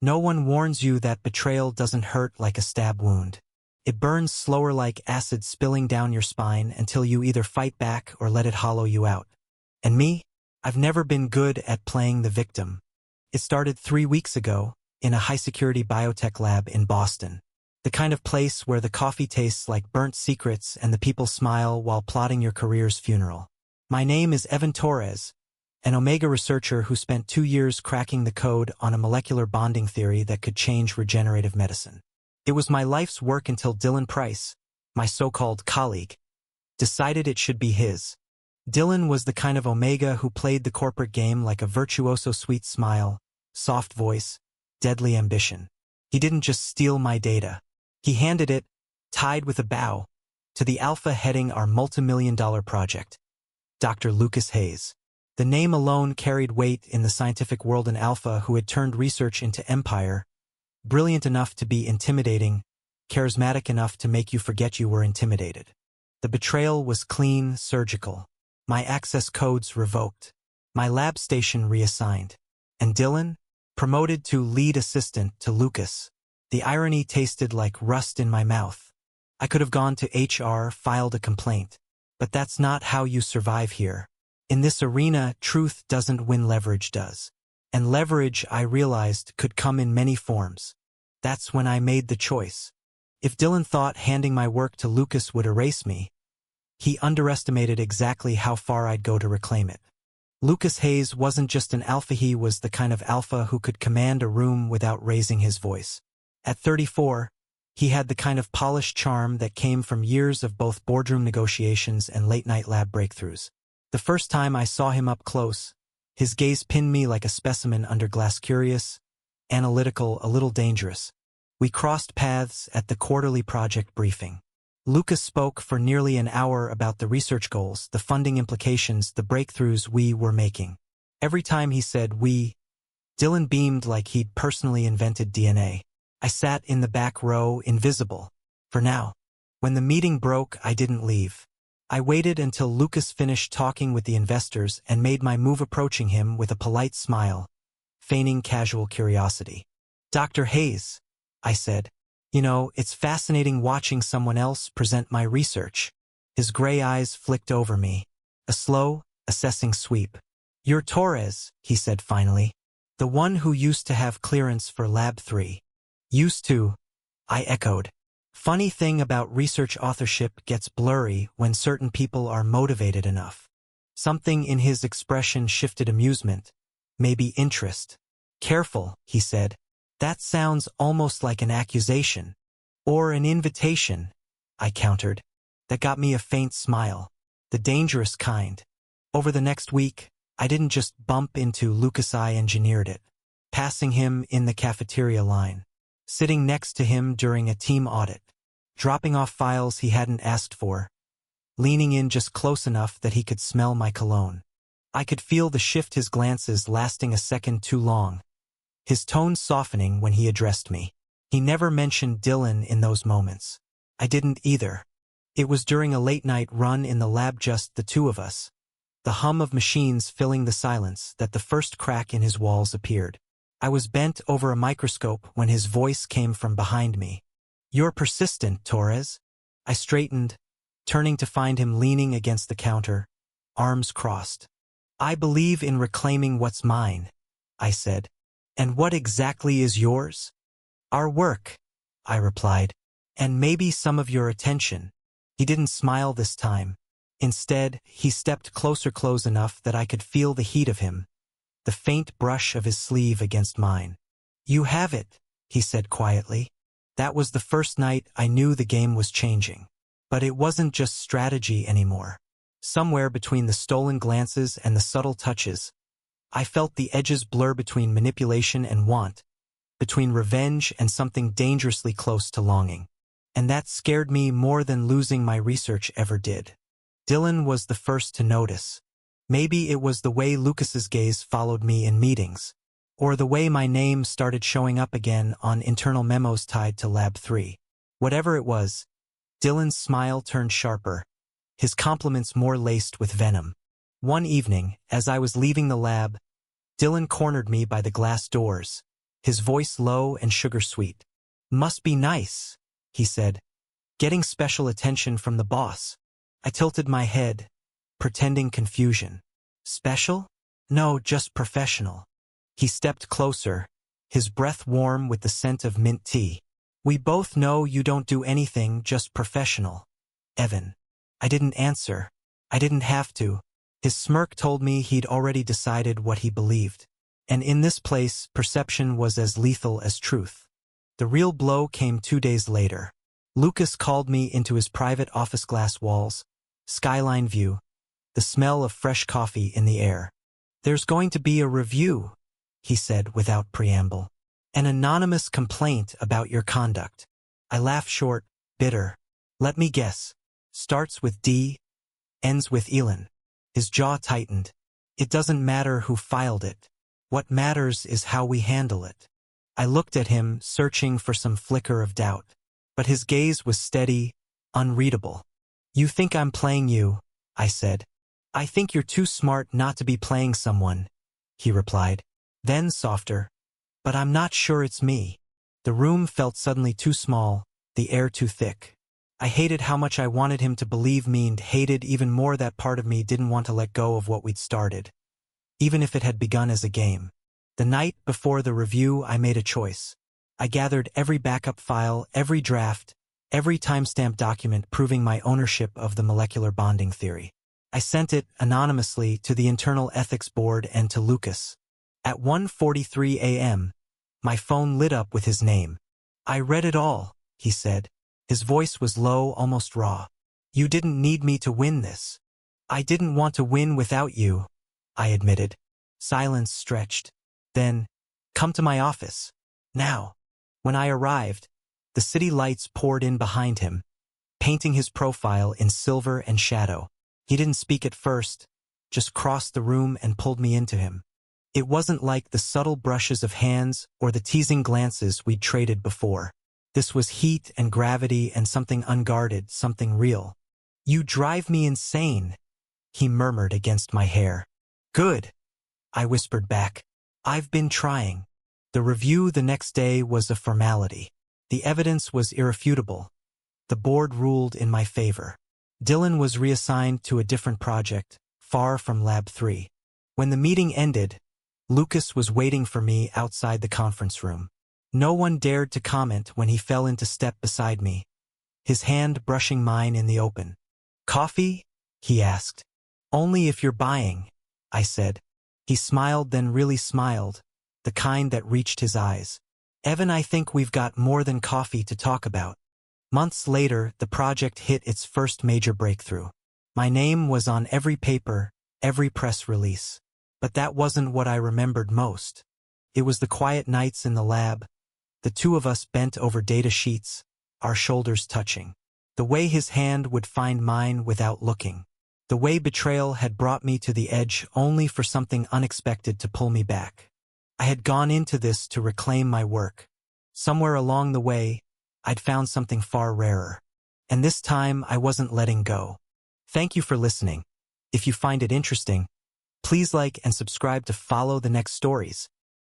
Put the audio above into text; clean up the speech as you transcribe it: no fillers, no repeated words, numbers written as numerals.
No one warns you that betrayal doesn't hurt like a stab wound. It burns slower like acid spilling down your spine until you either fight back or let it hollow you out. And me? I've never been good at playing the victim. It started 3 weeks ago, in a high-security biotech lab in Boston. The kind of place where the coffee tastes like burnt secrets and the people smile while plotting your career's funeral. My name is Evan Torres, an Omega researcher who spent 2 years cracking the code on a molecular bonding theory that could change regenerative medicine. It was my life's work until Dylan Price, my so-called colleague, decided it should be his. Dylan was the kind of Omega who played the corporate game like a virtuoso, sweet smile, soft voice, deadly ambition. He didn't just steal my data. He handed it, tied with a bow, to the alpha heading our multimillion-dollar project, Dr. Lucas Hayes. The name alone carried weight in the scientific world. An alpha who had turned research into empire, brilliant enough to be intimidating, charismatic enough to make you forget you were intimidated. The betrayal was clean, surgical. My access codes revoked. My lab station reassigned. And Dylan? Promoted to lead assistant to Lucas. The irony tasted like rust in my mouth. I could have gone to HR, filed a complaint. But that's not how you survive here. In this arena, truth doesn't win, leverage does. And leverage, I realized, could come in many forms. That's when I made the choice. If Dylan thought handing my work to Lucas would erase me, he underestimated exactly how far I'd go to reclaim it. Lucas Hayes wasn't just an alpha, he was the kind of alpha who could command a room without raising his voice. At 34, he had the kind of polished charm that came from years of both boardroom negotiations and late-night lab breakthroughs. The first time I saw him up close, his gaze pinned me like a specimen under glass, curious, analytical, a little dangerous. We crossed paths at the quarterly project briefing. Lucas spoke for nearly an hour about the research goals, the funding implications, the breakthroughs we were making. Every time he said we, Dylan beamed like he'd personally invented DNA. I sat in the back row, invisible. For now. When the meeting broke, I didn't leave. I waited until Lucas finished talking with the investors and made my move, approaching him with a polite smile, feigning casual curiosity. Dr. Hayes, I said. You know, it's fascinating watching someone else present my research. His gray eyes flicked over me. A slow, assessing sweep. You're Torres, he said finally. The one who used to have clearance for Lab 3. Used to, I echoed. Funny thing about research, authorship gets blurry when certain people are motivated enough. Something in his expression shifted, amusement, maybe interest. Careful, he said. That sounds almost like an accusation. Or an invitation, I countered. That got me a faint smile. The dangerous kind. Over the next week, I didn't just bump into Lucas, I engineered it. Passing him in the cafeteria line. Sitting next to him during a team audit. Dropping off files he hadn't asked for. Leaning in just close enough that he could smell my cologne. I could feel the shift, his glances lasting a second too long. His tone softening when he addressed me. He never mentioned Dylan in those moments. I didn't either. It was during a late-night run in the lab, just the two of us. The hum of machines filling the silence, that the first crack in his walls appeared. I was bent over a microscope when his voice came from behind me. You're persistent, Torres. I straightened, turning to find him leaning against the counter, arms crossed. I believe in reclaiming what's mine, I said. And what exactly is yours? Our work, I replied. And maybe some of your attention. He didn't smile this time. Instead, he stepped closer, close enough that I could feel the heat of him, the faint brush of his sleeve against mine. You have it, he said quietly. That was the first night I knew the game was changing. But it wasn't just strategy anymore. Somewhere between the stolen glances and the subtle touches, I felt the edges blur between manipulation and want, between revenge and something dangerously close to longing. And that scared me more than losing my research ever did. Dylan was the first to notice. Maybe it was the way Lucas's gaze followed me in meetings, or the way my name started showing up again on internal memos tied to Lab 3. Whatever it was, Dylan's smile turned sharper, his compliments more laced with venom. One evening, as I was leaving the lab, Dylan cornered me by the glass doors. his voice low and sugar-sweet. "Must be nice," he said, "getting special attention from the boss." I tilted my head, pretending confusion. "Special? No, just professional." He stepped closer, his breath warm with the scent of mint tea. "We both know you don't do anything just professional, Evan." I didn't answer. I didn't have to. His smirk told me he'd already decided what he believed. And in this place, perception was as lethal as truth. The real blow came 2 days later. Lucas called me into his private office, glass walls, skyline view, the smell of fresh coffee in the air. "There's going to be a review," he said without preamble. "An anonymous complaint about your conduct." I laughed short, bitter. "Let me guess. Starts with D, ends with Elon." His jaw tightened. "It doesn't matter who filed it. What matters is how we handle it." I looked at him, searching for some flicker of doubt. But his gaze was steady, unreadable. "You think I'm playing you," I said. "I think you're too smart not to be playing someone," he replied. Then softer, "But I'm not sure it's me." The room felt suddenly too small, the air too thick. I hated how much I wanted him to believe me and hated even more that part of me didn't want to let go of what we'd started, even if it had begun as a game. The night before the review, I made a choice. I gathered every backup file, every draft, every timestamp document proving my ownership of the molecular bonding theory. I sent it anonymously to the internal ethics board and to Lucas. At 1:43 a.m., my phone lit up with his name. "I read it all," he said. His voice was low, almost raw. "You didn't need me to win this." "I didn't want to win without you," I admitted. Silence stretched. Then, "Come to my office. Now." When I arrived, the city lights poured in behind him, painting his profile in silver and shadow. He didn't speak at first, just crossed the room and pulled me into him. It wasn't like the subtle brushes of hands or the teasing glances we'd traded before. This was heat and gravity and something unguarded, something real. "You drive me insane," he murmured against my hair. "Good," I whispered back. "I've been trying." The review the next day was a formality. The evidence was irrefutable. The board ruled in my favor. Dylan was reassigned to a different project, far from Lab 3. When the meeting ended, Lucas was waiting for me outside the conference room. No one dared to comment when he fell into step beside me, his hand brushing mine in the open. "Coffee?" he asked. "Only if you're buying," I said. He smiled, then really smiled, the kind that reached his eyes. "Evan, I think we've got more than coffee to talk about." Months later, the project hit its first major breakthrough. My name was on every paper, every press release. But that wasn't what I remembered most. It was the quiet nights in the lab, the two of us bent over data sheets, our shoulders touching. The way his hand would find mine without looking. The way betrayal had brought me to the edge only for something unexpected to pull me back. I had gone into this to reclaim my work. Somewhere along the way, I'd found something far rarer. And this time, I wasn't letting go. Thank you for listening. If you find it interesting, please like and subscribe to follow the next stories.